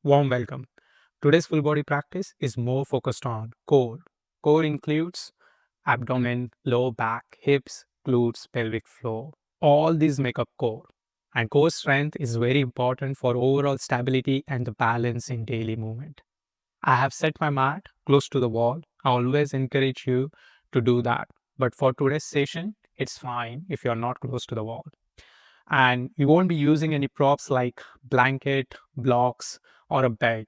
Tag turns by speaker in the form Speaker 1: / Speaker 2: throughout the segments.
Speaker 1: Warm welcome. Today's full body practice is more focused on core. Core includes abdomen, lower back, hips, glutes, pelvic floor. All these make up core. And core strength is very important for overall stability and the balance in daily movement. I have set my mat close to the wall. I always encourage you to do that. But for today's session, it's fine if you're not close to the wall. And you won't be using any props like blanket, blocks, or a bed.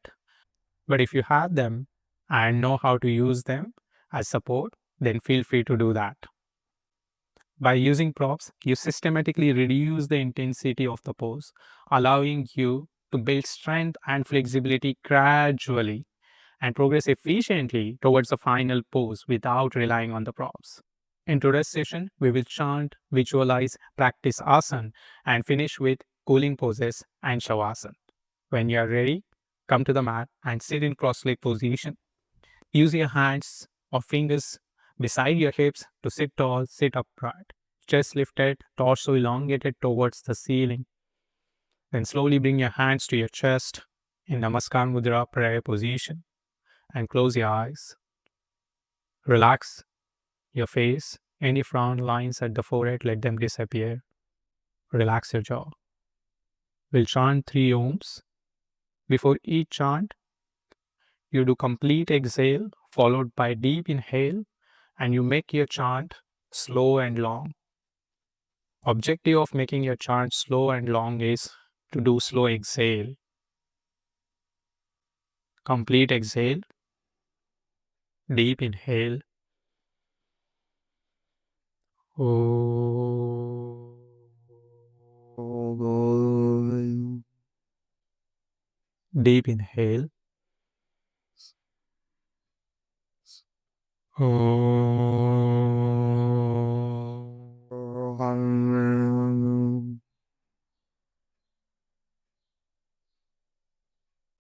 Speaker 1: But if you have them and know how to use them as support, then feel free to do that. By using props, you systematically reduce the intensity of the pose, allowing you to build strength and flexibility gradually and progress efficiently towards the final pose without relying on the props. In today's session, we will chant, visualize, practice asana, and finish with cooling poses and shavasana. When you are ready, come to the mat and sit in cross-leg position. Use your hands or fingers beside your hips to sit tall, sit upright. Chest lifted, torso elongated towards the ceiling. Then slowly bring your hands to your chest in Namaskar Mudra prayer position and close your eyes. Relax your face. Any frown lines at the forehead, let them disappear. Relax your jaw. We'll chant 3 ohms. Before each chant, you do complete exhale followed by deep inhale and you make your chant slow and long. Objective of making your chant slow and long is to do slow exhale. Complete exhale, deep inhale. Deep inhale.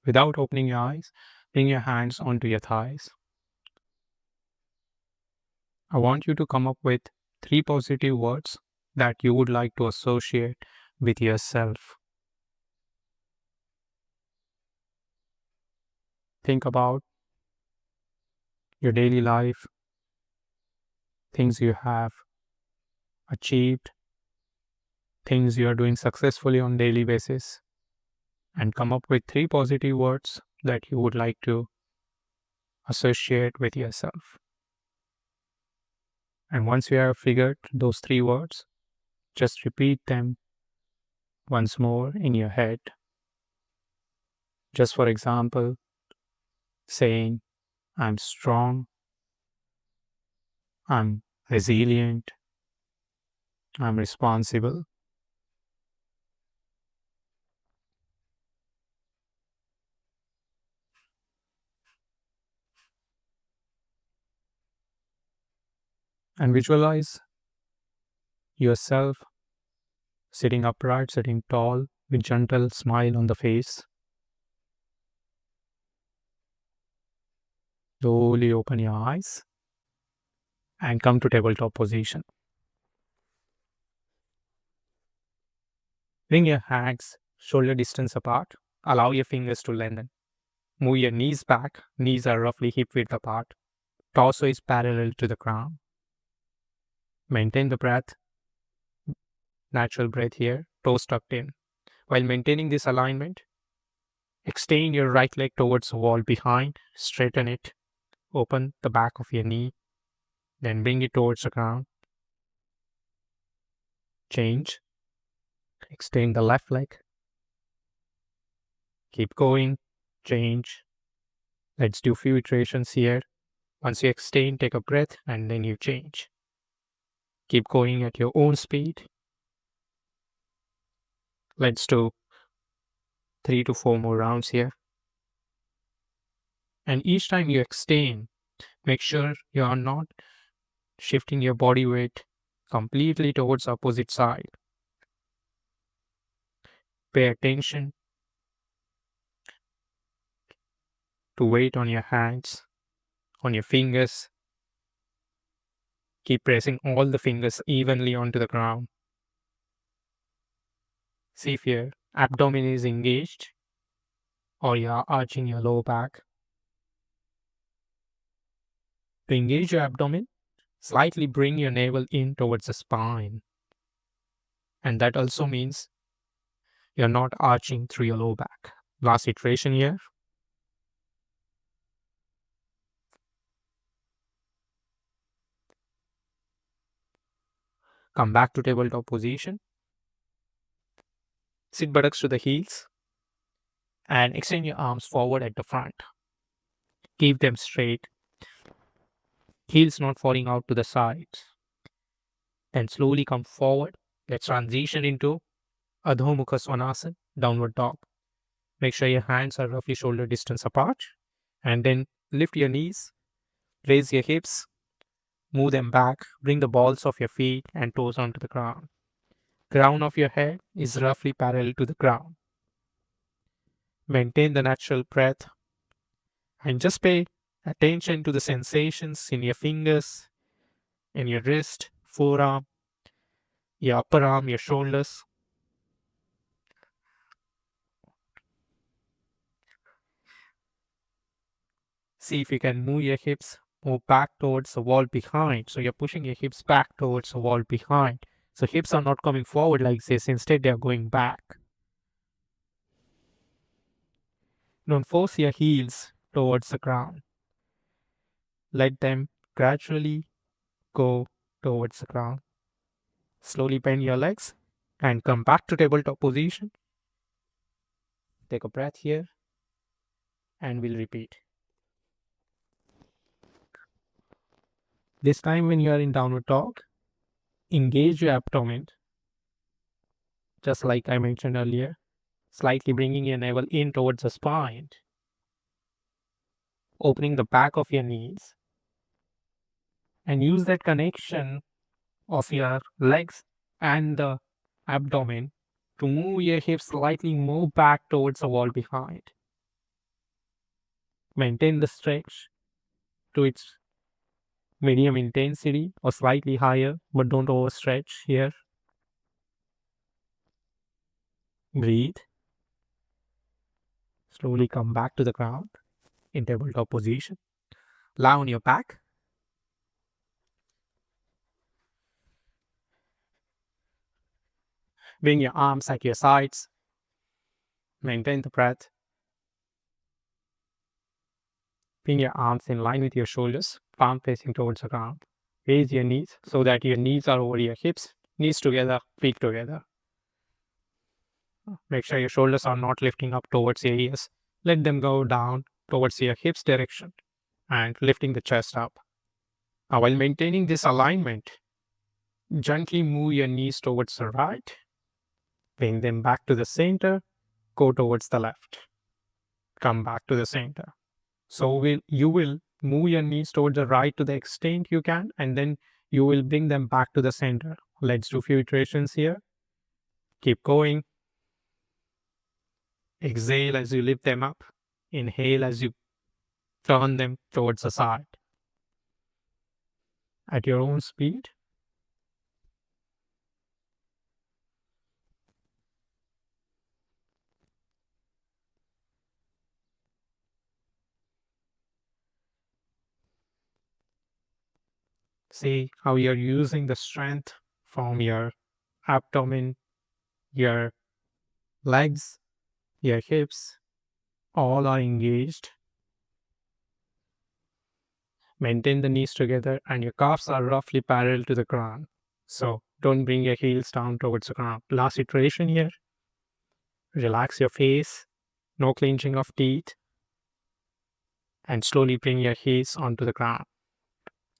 Speaker 1: Without opening your eyes, bring your hands onto your thighs. I want you to come up with 3 positive words that you would like to associate with yourself. Think about your daily life, things you have achieved, things you are doing successfully on daily basis, and come up with 3 positive words that you would like to associate with yourself. And once you have figured those 3 words, just repeat them once more in your head. Just for example, saying, I'm strong, I'm resilient, I'm responsible. And visualize yourself sitting upright, sitting tall, with gentle smile on the face. Slowly open your eyes and come to tabletop position. Bring your hands shoulder distance apart. Allow your fingers to lengthen. Move your knees back. Knees are roughly hip width apart. Torso is parallel to the ground. Maintain the breath. Natural breath here. Toes tucked in. While maintaining this alignment, extend your right leg towards the wall behind. Straighten it. Open the back of your knee. Then bring it towards the ground. Change. Extend the left leg. Keep going. Change. Let's do few iterations here. Once you extend, take a breath and then you change. Keep going at your own speed. Let's do 3 to 4 more rounds here. And each time you extend, make sure you are not shifting your body weight completely towards the opposite side. Pay attention to weight on your hands, on your fingers. Keep pressing all the fingers evenly onto the ground. See if your abdomen is engaged. or you're arching your lower back. To engage your abdomen, slightly bring your navel in towards the spine. And that also means you're not arching through your lower back. Last iteration here. Come back to tabletop position. Sit buttocks to the heels and extend your arms forward at the front. Keep them straight, heels not falling out to the sides. Then slowly come forward. Let's transition into Urdhva Prasarita, downward dog. Make sure your hands are roughly shoulder distance apart. And then lift your knees, raise your hips, move them back, bring the balls of your feet and toes onto the ground. Crown of your head is roughly parallel to the ground. Maintain the natural breath and just pay attention to the sensations in your fingers, in your wrist, forearm, your upper arm, your shoulders. See if you can move your hips more back towards the wall behind. So you're pushing your hips back towards the wall behind. So hips are not coming forward like this. Instead, they are going back. Don't force your heels towards the ground. Let them gradually go towards the ground. Slowly bend your legs and come back to tabletop position. Take a breath here and we'll repeat. This time when you are in downward dog, engage your abdomen just like I mentioned earlier, slightly bringing your navel in towards the spine, opening the back of your knees, and use that connection of your legs and the abdomen to move your hips slightly more back towards the wall behind. Maintain the stretch to its medium intensity or slightly higher, but don't overstretch here. Breathe. Slowly come back to the ground in tabletop position. Lie on your back. Bring your arms at your sides. Maintain the breath. Bring your arms in line with your shoulders, palm facing towards the ground. Raise your knees so that your knees are over your hips, knees together, feet together. Make sure your shoulders are not lifting up towards your ears. Let them go down towards your hips direction and lifting the chest up. Now, while maintaining this alignment, gently move your knees towards the right, bring them back to the center, go towards the left, come back to the center. So you will move your knees towards the right to the extent you can, and then you will bring them back to the center. Let's do a few iterations here. Keep going. Exhale as you lift them up. Inhale as you turn them towards the side. At your own speed. See how you're using the strength from your abdomen, your legs, your hips, all are engaged. Maintain the knees together and your calves are roughly parallel to the ground. So don't bring your heels down towards the ground. Last iteration here. Relax your face, no clenching of teeth, and slowly bring your heels onto the ground.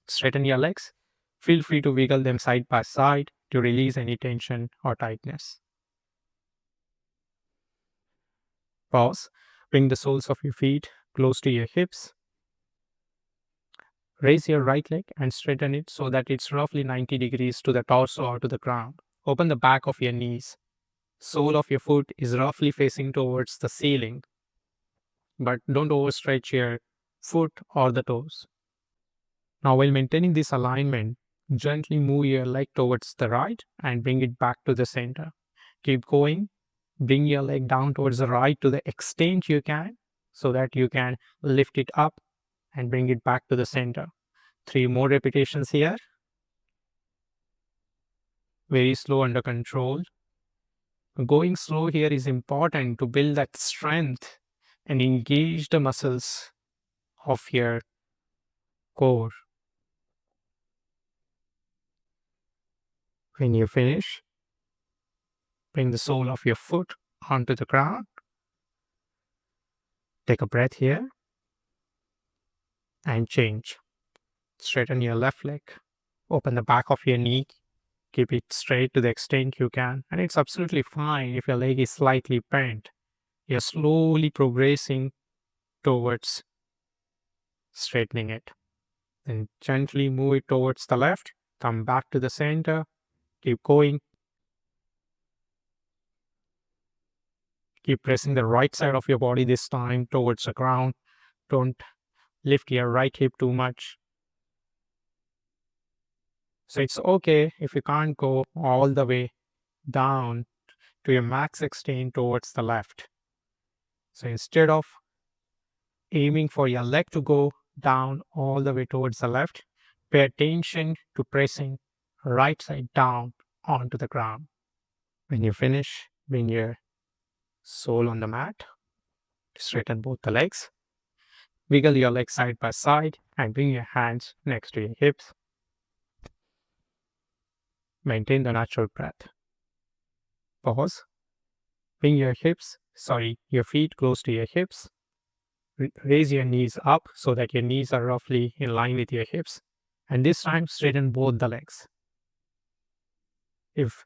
Speaker 1: Straighten your legs. Feel free to wiggle them side by side to release any tension or tightness. Pause. Bring the soles of your feet close to your hips. Raise your right leg and straighten it so that it's roughly 90 degrees to the torso or to the ground. Open the back of your knees. Sole of your foot is roughly facing towards the ceiling, but don't overstretch your foot or the toes. Now, while maintaining this alignment, gently move your leg towards the right and bring it back to the center. Keep going. Bring your leg down towards the right to the extent you can so that you can lift it up and bring it back to the center. 3 more repetitions here. Very slow, under control. Going slow here is important to build that strength and engage the muscles of your core. When you finish, bring the sole of your foot onto the ground. Take a breath here and change. Straighten your left leg. Open the back of your knee. Keep it straight to the extent you can. And it's absolutely fine if your leg is slightly bent. You're slowly progressing towards straightening it. Then gently move it towards the left. Come back to the center. Keep going. Keep pressing the right side of your body this time towards the ground. Don't lift your right hip too much. So it's okay if you can't go all the way down to your max extent towards the left. So instead of aiming for your leg to go down all the way towards the left, pay attention to pressing right side down onto the ground. When you finish, bring your sole on the mat, straighten both the legs, wiggle your legs side by side and bring your hands next to your hips. Maintain the natural breath. Pause. Bring your feet close to your hips. Raise your knees up so that your knees are roughly in line with your hips. And this time, straighten both the legs. If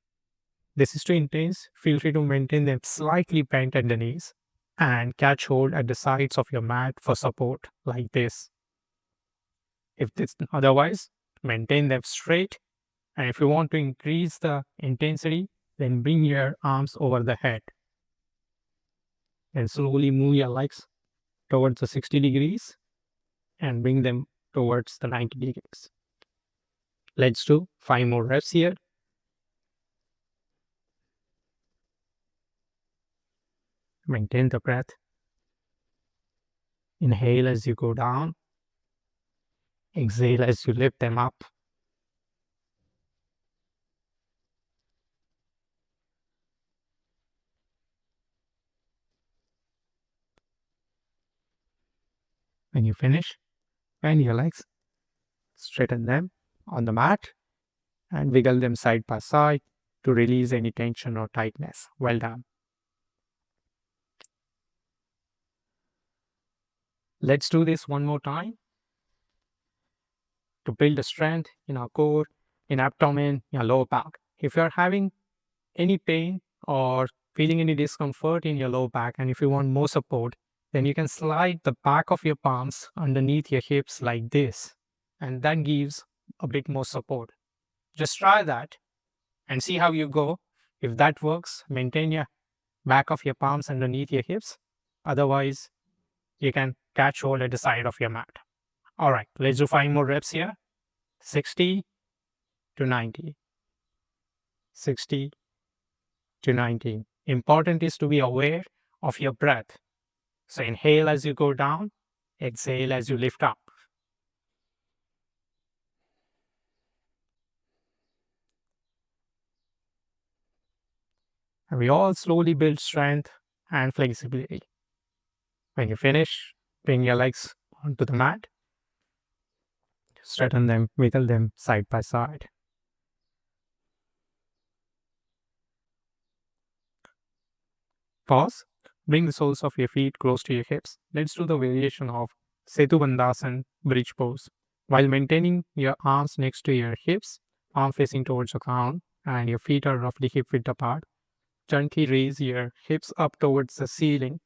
Speaker 1: this is too intense, feel free to maintain them slightly bent at the knees and catch hold at the sides of your mat for support, like this. If this otherwise, maintain them straight. And if you want to increase the intensity, then bring your arms over the head and slowly move your legs towards the 60 degrees and bring them towards the 90 degrees. Let's do 5 more reps here. Maintain the breath. Inhale as you go down. Exhale as you lift them up. When you finish, bend your legs, straighten them on the mat, and wiggle them side by side to release any tension or tightness. Well done. Let's do this one more time to build the strength in our core, in abdomen, in our lower back. If you're having any pain or feeling any discomfort in your lower back, and if you want more support, then you can slide the back of your palms underneath your hips like this, and that gives a bit more support. Just try that and see how you go. If that works, maintain your back of your palms underneath your hips. Otherwise, you can catch hold at the side of your mat. All right, let's do 5 more reps here. 60 to 90. 60 to 90. Important is to be aware of your breath. So inhale as you go down, exhale as you lift up. And we all slowly build strength and flexibility. When you finish, bring your legs onto the mat, straighten them, wiggle them side by side. Pause. Bring the soles of your feet close to your hips. Let's do the variation of Supta Padangushthasana bridge pose. While maintaining your arms next to your hips, palm facing towards the ground, and your feet are roughly hip width apart, gently raise your hips up towards the ceiling,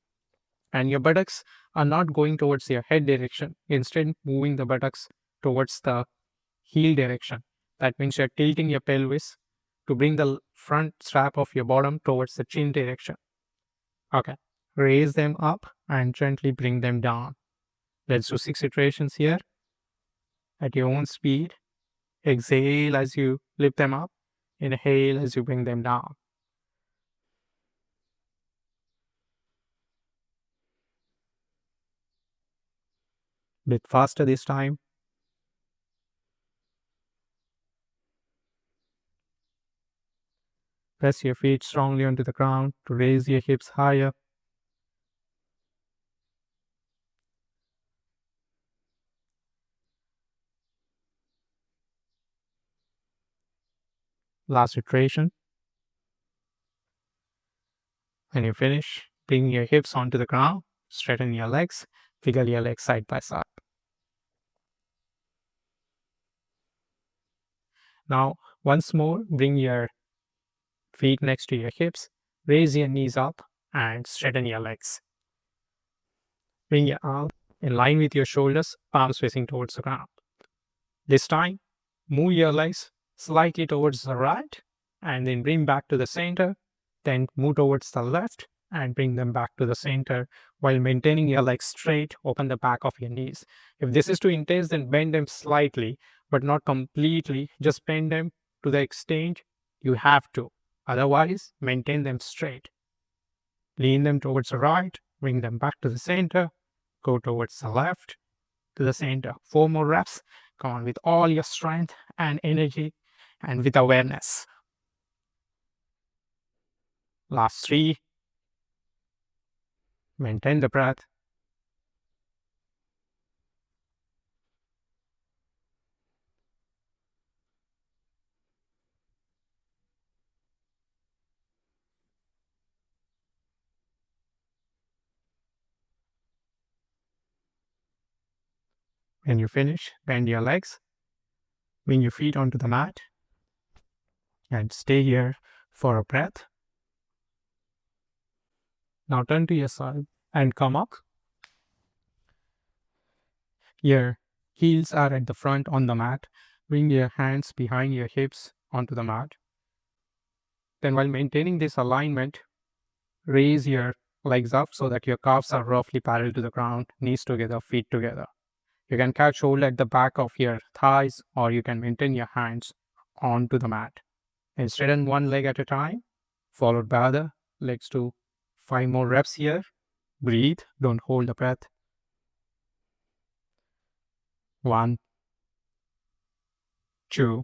Speaker 1: and your buttocks are not going towards your head direction. Instead, moving the buttocks towards the heel direction. That means you're tilting your pelvis to bring the front strap of your bottom towards the chin direction. Okay, raise them up and gently bring them down. Let's do 6 iterations here at your own speed. Exhale as you lift them up. Inhale as you bring them down. Bit faster this time. Press your feet strongly onto the ground to raise your hips higher. Last iteration. When you finish, bring your hips onto the ground, straighten your legs, wiggle your legs side by side. Now, once more, bring your feet next to your hips, raise your knees up and straighten your legs. Bring your arms in line with your shoulders, palms facing towards the ground. This time, move your legs slightly towards the right and then bring back to the center. Then move towards the left and bring them back to the center while maintaining your legs straight. Open the back of your knees. If this is too intense, then bend them slightly, but not completely. Just bend them to the extent you have to. Otherwise, maintain them straight. Lean them towards the right, bring them back to the center, go towards the left, to the center. 4 more reps. Come on, with all your strength and energy and with awareness. Last 3. Maintain the breath. When you finish, bend your legs, bring your feet onto the mat, and stay here for a breath. Now turn to your side and come up. Your heels are at the front on the mat. Bring your hands behind your hips onto the mat. Then, while maintaining this alignment, raise your legs up so that your calves are roughly parallel to the ground, knees together, feet together. You can catch hold at the back of your thighs, or you can maintain your hands onto the mat. And straighten one leg at a time, followed by other. Let's do 5 more reps here. Breathe, don't hold the breath. 1, 2,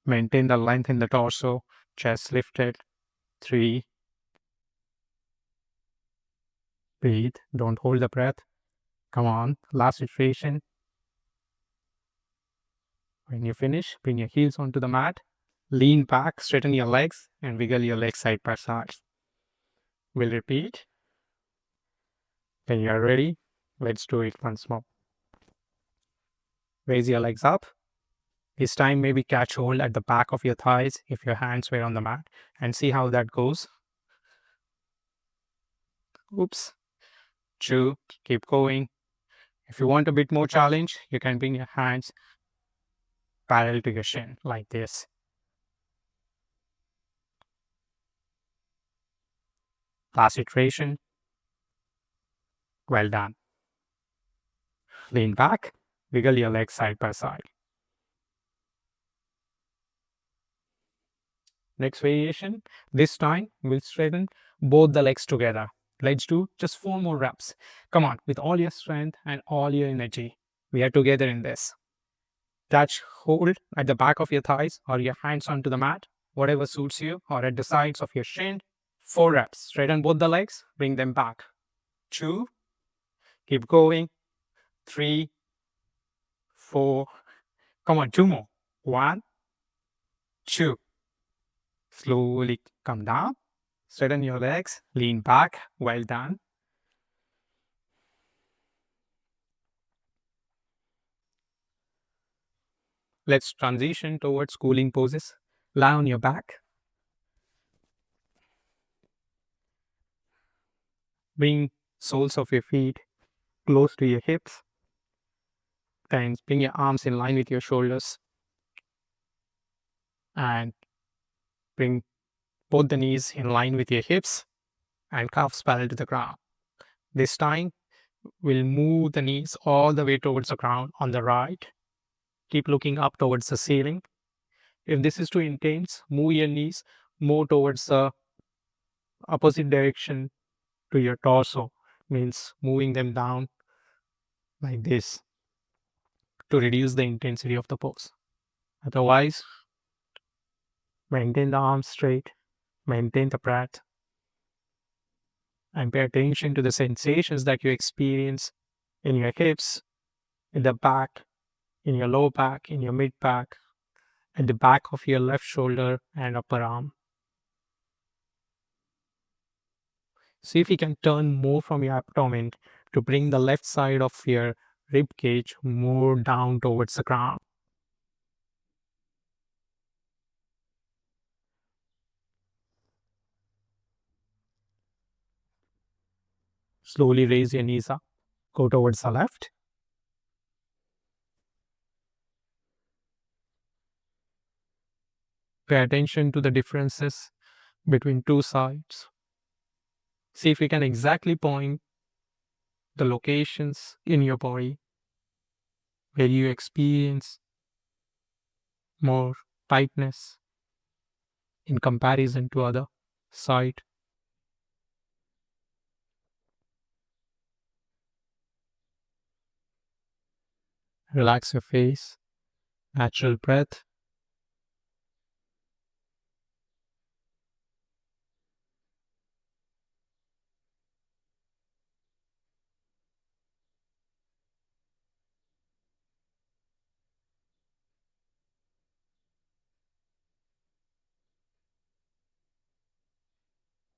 Speaker 1: maintain the length in the torso, chest lifted. 3, breathe, don't hold the breath. Come on, last iteration. When you finish, bring your heels onto the mat, lean back, straighten your legs, and wiggle your legs side by side. We'll repeat. When you are ready, let's do it once more. Raise your legs up. This time, maybe catch hold at the back of your thighs if your hands were on the mat, and see how that goes. Oops. 2, keep going. If you want a bit more challenge, you can bring your hands parallel to your shin like this. Last iteration. Well done. Lean back, wiggle your legs side by side. Next variation, this time we'll straighten both the legs together. Let's do just 4 more reps. Come on, with all your strength and all your energy. We are together in this. Touch hold at the back of your thighs or your hands onto the mat, whatever suits you, or at the sides of your shin. 4 reps. Straighten both the legs, bring them back. 2, keep going. 3, 4, come on, 2 more. 1, 2. Slowly come down. Straighten your legs, lean back. Well done. Let's transition towards cooling poses. Lie on your back. Bring soles of your feet close to your hips. Then bring your arms in line with your shoulders. And bring both the knees in line with your hips and calves parallel to the ground. This time, we'll move the knees all the way towards the ground on the right. Keep looking up towards the ceiling. If this is too intense, move your knees more towards the opposite direction to your torso, means moving them down like this. to reduce the intensity of the pose. Otherwise, maintain the arms straight, maintain the breath, and pay attention to the sensations that you experience in your hips, in the back, in your low back, in your mid back, and the back of your left shoulder and upper arm. See if you can turn more from your abdomen to bring the left side of your rib cage more down towards the ground. Slowly raise your knees up. Go towards the left. Pay attention to the differences between two sides. See if you can exactly point the locations in your body where you experience more tightness in comparison to other side. Relax your face, natural breath.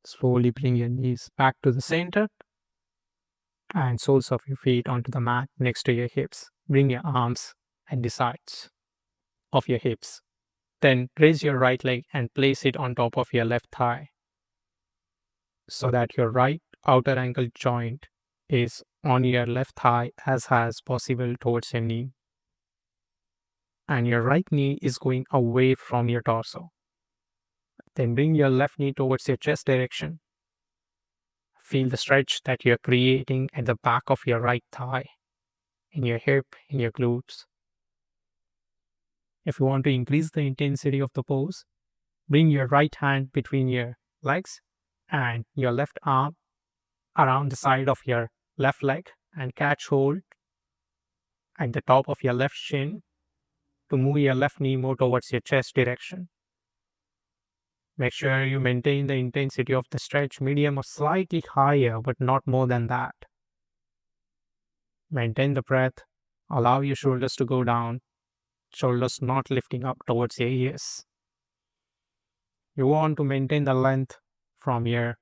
Speaker 1: Slowly bring your knees back to the center and soles of your feet onto the mat next to your hips. Bring your arms at the sides of your hips. Then raise your right leg and place it on top of your left thigh so that your right outer ankle joint is on your left thigh as high as possible towards your knee. And your right knee is going away from your torso. Then bring your left knee towards your chest direction. Feel the stretch that you're creating at the back of your right thigh, in your hip, in your glutes. If you want to increase the intensity of the pose, bring your right hand between your legs and your left arm around the side of your left leg and catch hold at the top of your left shin to move your left knee more towards your chest direction. Make sure you maintain the intensity of the stretch medium or slightly higher, but not more than that. Maintain the breath. Allow your shoulders to go down, shoulders not lifting up towards your ears. You want to maintain the length from your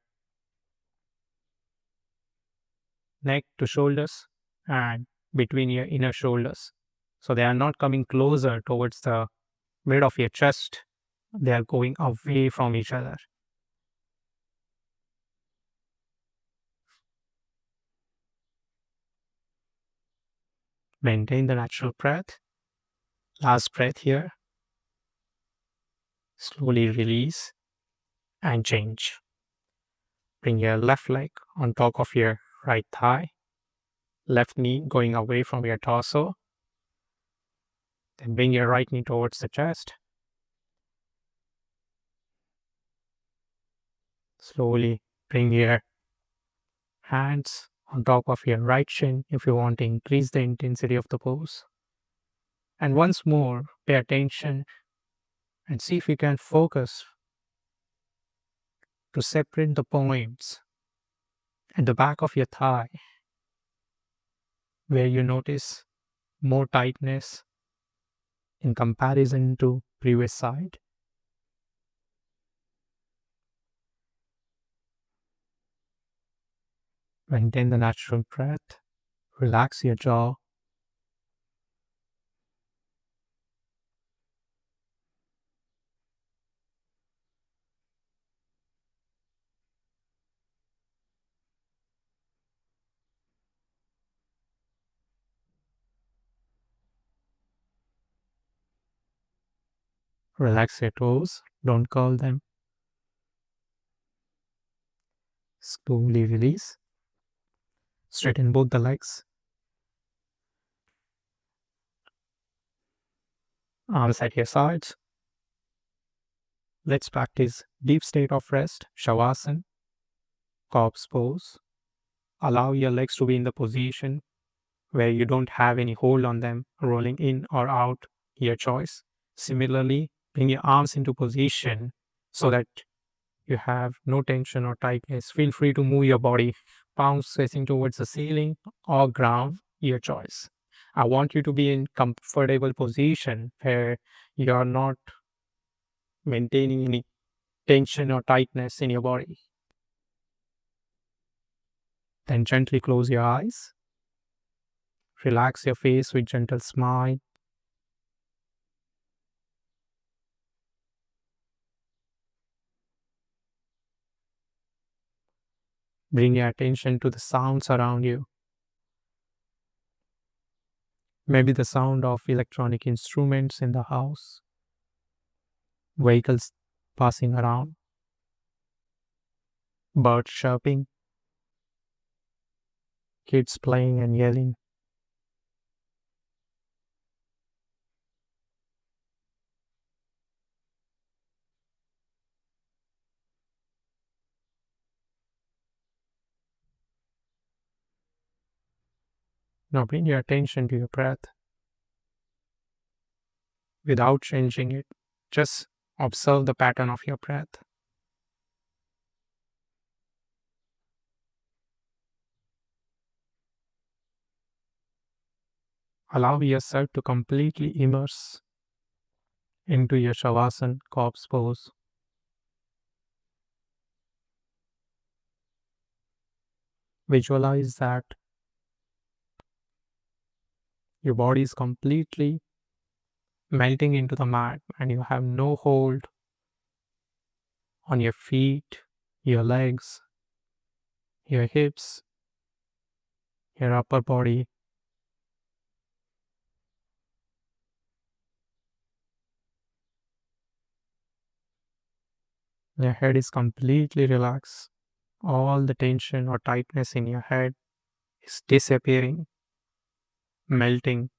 Speaker 1: neck to shoulders and between your inner shoulders. So they are not coming closer towards the mid of your chest. They are going away from each other. Maintain the natural breath. Last breath here. Slowly release and change. Bring your left leg on top of your right thigh. Left knee going away from your torso. Then bring your right knee towards the chest. Slowly bring your hands on top of your right shin if you want to increase the intensity of the pose. And once more, pay attention and see if you can focus to separate the points at the back of your thigh where you notice more tightness in comparison to previous side. Maintain the natural breath. Relax your jaw. Relax your toes. Don't curl them. Slowly release. Straighten both the legs. Arms at your sides. Let's practice deep state of rest, Shavasana, corpse pose. Allow your legs to be in the position where you don't have any hold on them, rolling in or out, your choice. Similarly, bring your arms into position so that you have no tension or tightness. Feel free to move your body, palms facing towards the ceiling or ground, your choice. I want you to be in comfortable position where you are not maintaining any tension or tightness in your body. Then gently close your eyes. Relax your face with gentle smile. Bring your attention to the sounds around you. Maybe the sound of electronic instruments in the house, vehicles passing around, birds chirping, kids playing and yelling. Now bring your attention to your breath without changing it. Just observe the pattern of your breath. Allow yourself to completely immerse into your Shavasana corpse pose. Visualize that your body is completely melting into the mat and you have no hold on your feet, your legs, your hips, your upper body. Your head is completely relaxed. All the tension or tightness in your head is disappearing, melting.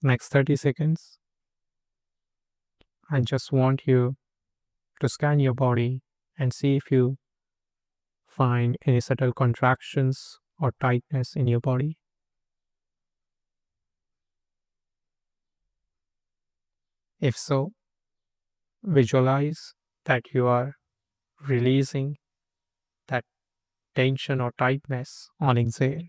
Speaker 1: Next 30 seconds, I just want you to scan your body and see if you find any subtle contractions or tightness in your body. If so, visualize that you are releasing that tension or tightness on exhale.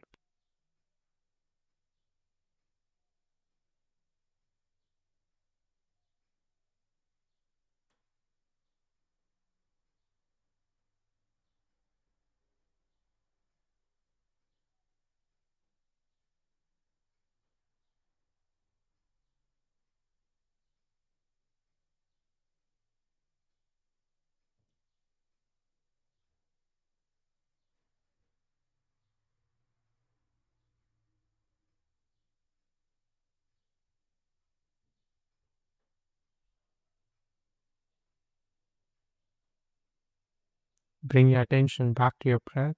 Speaker 1: Bring your attention back to your breath.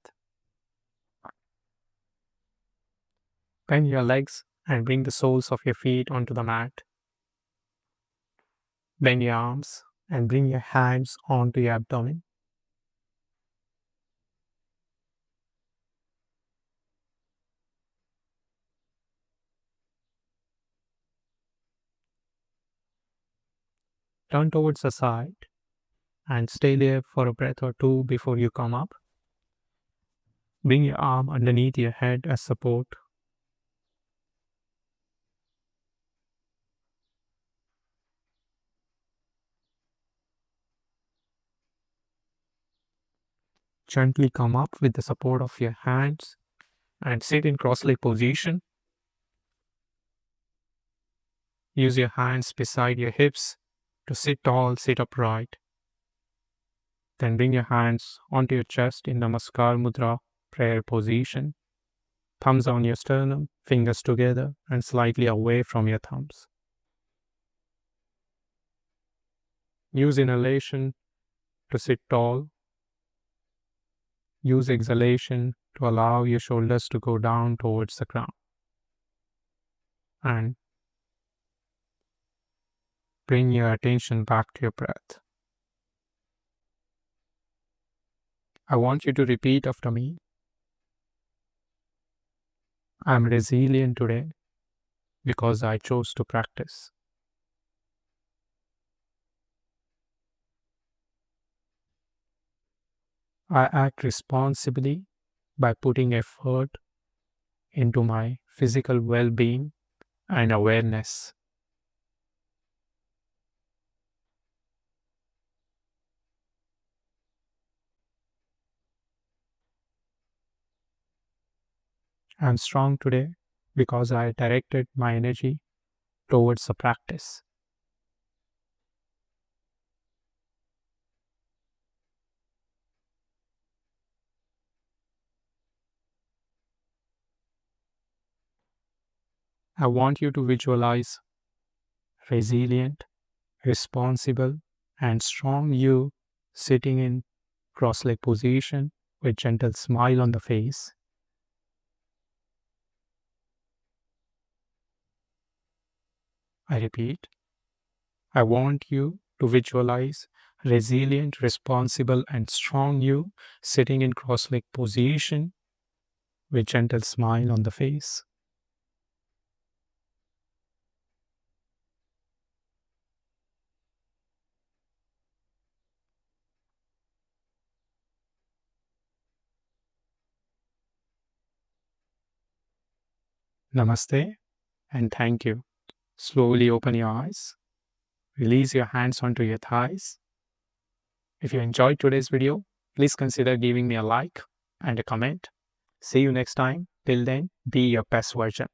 Speaker 1: Bend your legs and bring the soles of your feet onto the mat. Bend your arms and bring your hands onto your abdomen. Turn towards the side and stay there for a breath or two before you come up. Bring your arm underneath your head as support. Gently come up with the support of your hands and sit in cross-leg position. Use your hands beside your hips to sit tall, sit upright. Then bring your hands onto your chest in Namaskar Mudra, prayer position. Thumbs on your sternum, fingers together and slightly away from your thumbs. Use inhalation to sit tall. Use exhalation to allow your shoulders to go down towards the ground. And bring your attention back to your breath. I want you to repeat after me. I am resilient today because I chose to practice. I act responsibly by putting effort into my physical well-being and awareness. I am strong today because I directed my energy towards the practice. I want you to visualize resilient, responsible, and strong you sitting in cross-leg position with gentle smile on the face. I repeat, I want you to visualize resilient, responsible, and strong you sitting in cross-leg position with gentle smile on the face. Namaste and thank you. Slowly open your eyes. Release your hands onto your thighs. If you enjoyed today's video, please consider giving me a like and a comment. See you next time. Till then, be your best version.